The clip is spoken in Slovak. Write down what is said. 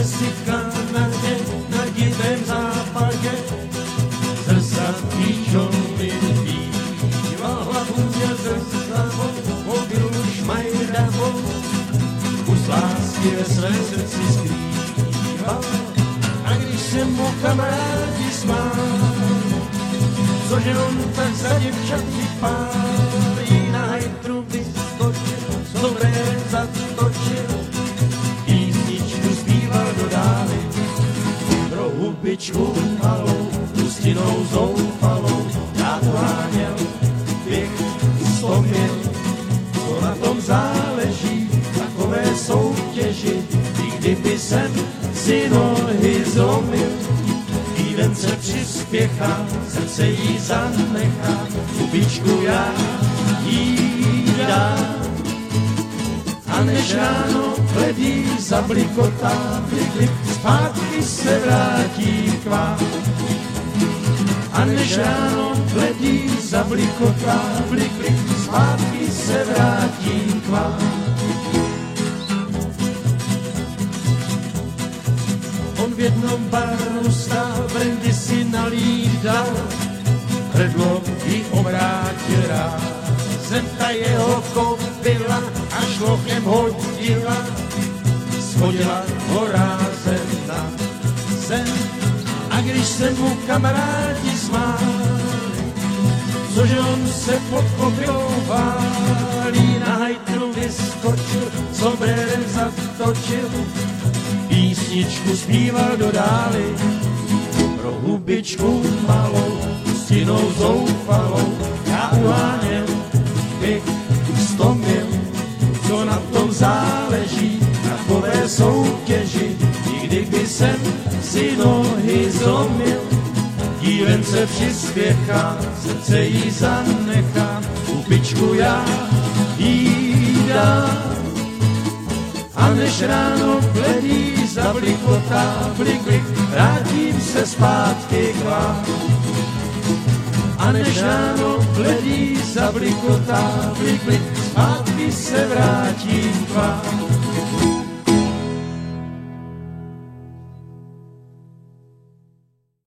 si v Kanadě na divém západě. Zrsatý člověk bývá hlavu měl zrcadlo, mobil šmajdavo, kus lásky ve svém srdci skrýval. A když se mu kamarádi smáli, cože on tak za děvčaty pálí, na hajtru vyskočil, dobré zatočil, písničku zpíval do dály, pro hubičku malou, pustinou zoufalou, já doháněl běh 100 mil, co na tom záleží, takové soutěži, i kdyby jsem si nohy zlomil, týden se přispěchá, srdce jí zanechá, hubičku já jí dám. A než ráno hledí zablikotá, blik, zpátky se vrátí k vám. A než ráno hledí zablikotá, blik, zpátky se vrátí k vám. On v jednom baru stál, brandy si nalídal, hrdlo jí obrátil rázem, ta jeho kopila a šlochem hodila, schodila ho rázem na zem. A když se mu kamarádi smáli, cože on se pod kopilou válí, na hajtru vyskočil, sobrérem zatočil, písničku zpíval do dály, pro hubičku malou, pustinou zoufalou, já uháněl běh 100 mil, co na tom záleží, takové soutěži, i kdyby jsem si nohy zlomil, díven se přispěchá, srdce jí zanechá, hubičku já jí dám. A než ráno bledí zablikotá, blik, blik, vrátím se zpátky k vám. A než ráno bledí zablikotá, blik, blik, zpátky se vrátím k vám.